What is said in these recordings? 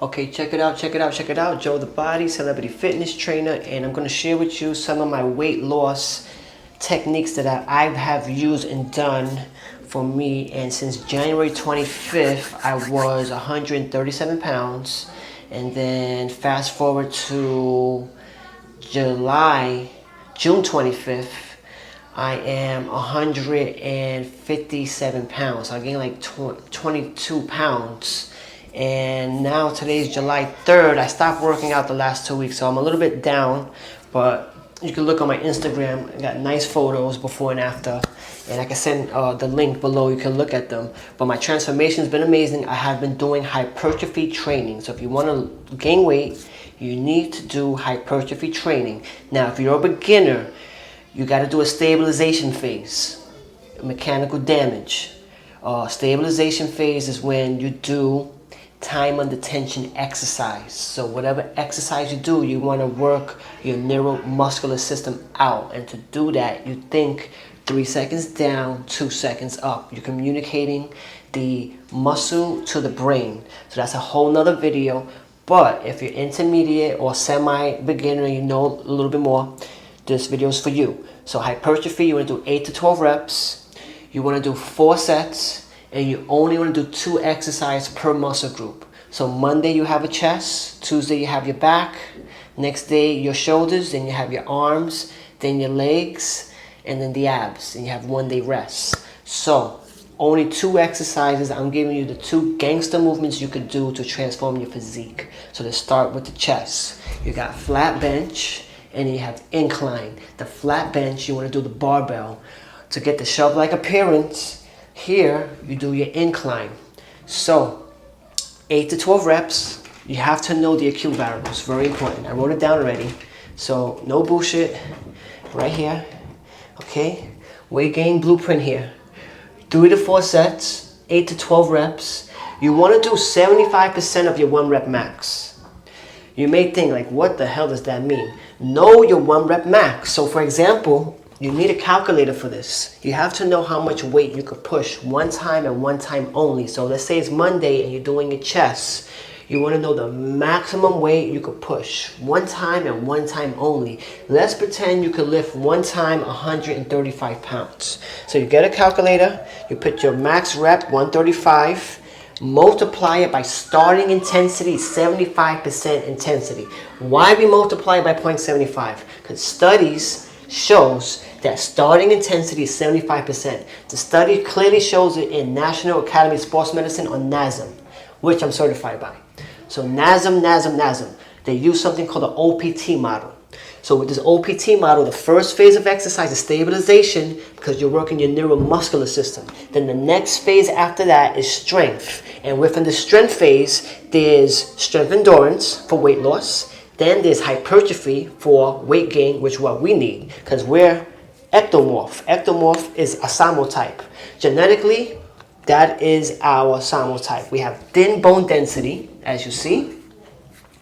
Okay, check it out, check it out, check it out. Joe the Body, celebrity fitness trainer, and I'm going to share with you some of my weight loss techniques that I have used and done for me. And since January 25th, I was 137 pounds. And then fast forward to June 25th, I am 157 pounds. So I gained like 22 pounds. And now today's July 3rd. I stopped working out the last 2 weeks, so I'm a little bit down, but you can look on my Instagram. I got nice photos before and after, and I can send the link below. You can look at them. But my transformation has been amazing. I have been doing hypertrophy training. So if you want to gain weight, you need to do hypertrophy training. Now, if you're a beginner, you got to do a stabilization phase, mechanical damage. Stabilization phase is when you do time under tension exercise. So whatever exercise you do, you want to work your neuromuscular system out. And to do that, you think 3 seconds down, 2 seconds up. You're communicating the muscle to the brain. So that's a whole nother video. But if you're intermediate or semi-beginner, you know a little bit more, this video is for you. So hypertrophy, you want to do 8 to 12 reps. You want to do 4 sets. And you only want to do 2 exercises per muscle group. So Monday you have a chest, Tuesday you have your back, next day your shoulders, then you have your arms, then your legs, and then the abs, and you have 1 day rest. So only 2 exercises. I'm giving you the 2 gangster movements you could do to transform your physique. So let's start with the chest. You got flat bench, and then you have incline. The flat bench, you want to do the barbell. To get the shove-like appearance, here, you do your incline. So, 8 to 12 reps. You have to know the acute variables. Very important. I wrote it down already. So, no bullshit. Right here. Okay? Weight gain blueprint here. 3 to 4 sets. 8 to 12 reps. You want to do 75% of your 1 rep max. You may think, like, what the hell does that mean? Know your 1 rep max. So, for example, you need a calculator for this. You have to know how much weight you could push 1 time and 1 time only. So let's say it's Monday and you're doing your chest. You want to know the maximum weight you could push 1 time and 1 time only. Let's pretend you could lift 1 time 135 pounds. So you get a calculator, you put your max rep 135, multiply it by starting intensity, 75% intensity. Why we multiply it by 0.75? Because studies shows that starting intensity is 75%. The study clearly shows it in National Academy of Sports Medicine, or NASM, which I'm certified by. So NASM. They use something called the OPT model. So with this OPT model, the first phase of exercise is stabilization, because you're working your neuromuscular system. Then the next phase after that is strength. And within the strength phase, there's strength endurance for weight loss. Then there's hypertrophy for weight gain, which is what we need, because we're ectomorph. Ectomorph is a SAMO type. Genetically, that is our SAMO type. We have thin bone density, as you see,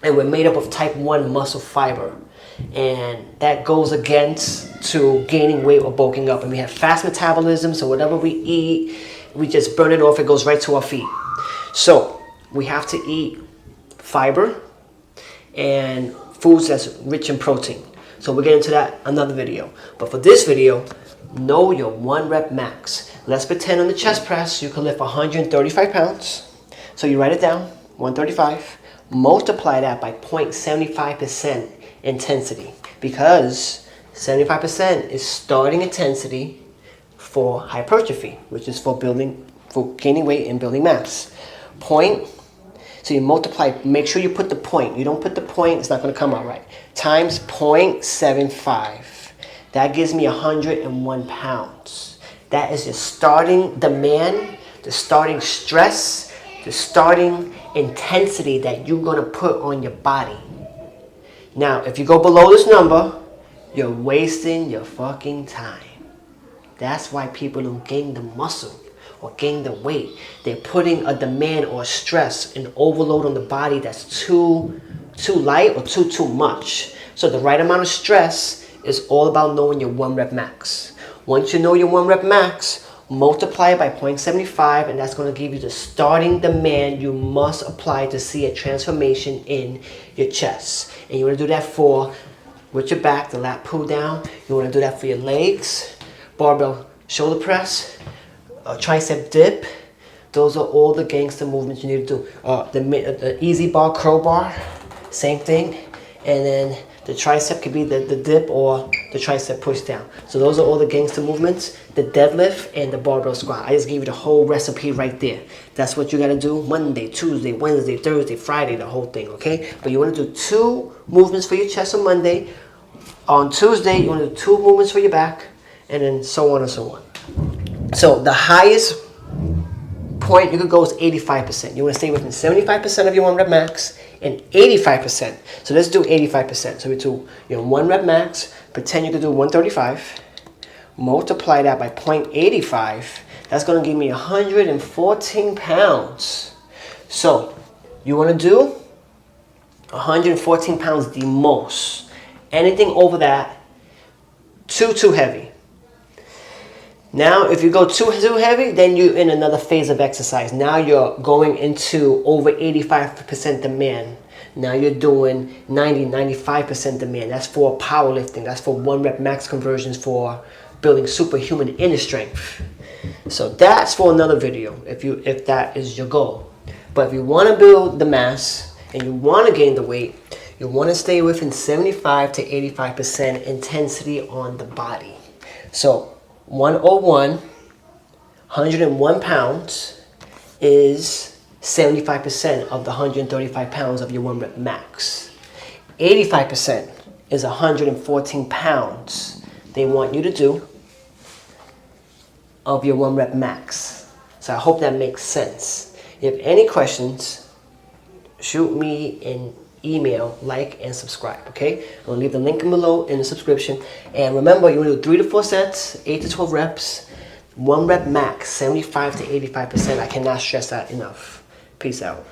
and we're made up of type 1 muscle fiber. And that goes against to gaining weight or bulking up. And we have fast metabolism, so whatever we eat, we just burn it off. It goes right to our feet. So we have to eat fiber and foods that's rich in protein. So we'll get into that another video. But for this video, know your 1 rep max. Let's pretend on the chest press you can lift 135 pounds. So you write it down, 135. Multiply that by 0.75% intensity, because 75% is starting intensity for hypertrophy, which is for gaining weight and building mass. So you multiply, make sure you put the point. You don't put the point, it's not going to come out right. Times 0.75. That gives me 101 pounds. That is your starting demand, the starting stress, the starting intensity that you're going to put on your body. Now, if you go below this number, you're wasting your fucking time. That's why people don't gain the muscle or gain the weight. They're putting a demand or stress, an overload on the body that's too light or too much. So the right amount of stress is all about knowing your 1 rep max. Once you know your 1 rep max, multiply it by 0.75, and that's going to give you the starting demand you must apply to see a transformation in your chest. And you want to do that for with your back, the lat pull down. You want to do that for your legs, barbell shoulder press, tricep dip. Those are all the gangster movements you need to do. The easy bar, curl bar, same thing. And then the tricep could be the dip or the tricep push down. So those are all the gangster movements, the deadlift and the barbell squat. I just gave you the whole recipe right there. That's what you gotta do Monday, Tuesday, Wednesday, Thursday, Friday, the whole thing, okay? But you wanna do 2 movements for your chest on Monday. On Tuesday, you wanna do 2 movements for your back, and then so on and so on. So the highest point you could go is 85%. You want to stay within 75% of your 1 rep max and 85%. So let's do 85%. So we do 1 rep max. Pretend you could do 135. Multiply that by 0.85. That's going to give me 114 pounds. So you want to do 114 pounds the most. Anything over that, too heavy. Now, if you go too heavy, then you're in another phase of exercise. Now you're going into over 85% demand. Now you're doing 95% demand. That's for powerlifting. That's for 1 rep max conversions for building superhuman inner strength. So that's for another video if that is your goal. But if you want to build the mass and you want to gain the weight, you want to stay within 75 to 85% intensity on the body. So 101, 101 pounds is 75% of the 135 pounds of your 1 rep max. 85% is 114 pounds they want you to do of your 1 rep max. So I hope that makes sense. If you have any questions, shoot me an email, like, and subscribe, okay? I'll leave the link below in the subscription. And remember, you want to do 3 to 4 sets, 8 to 12 reps, 1 rep max, 75 to 85%. I cannot stress that enough. Peace out.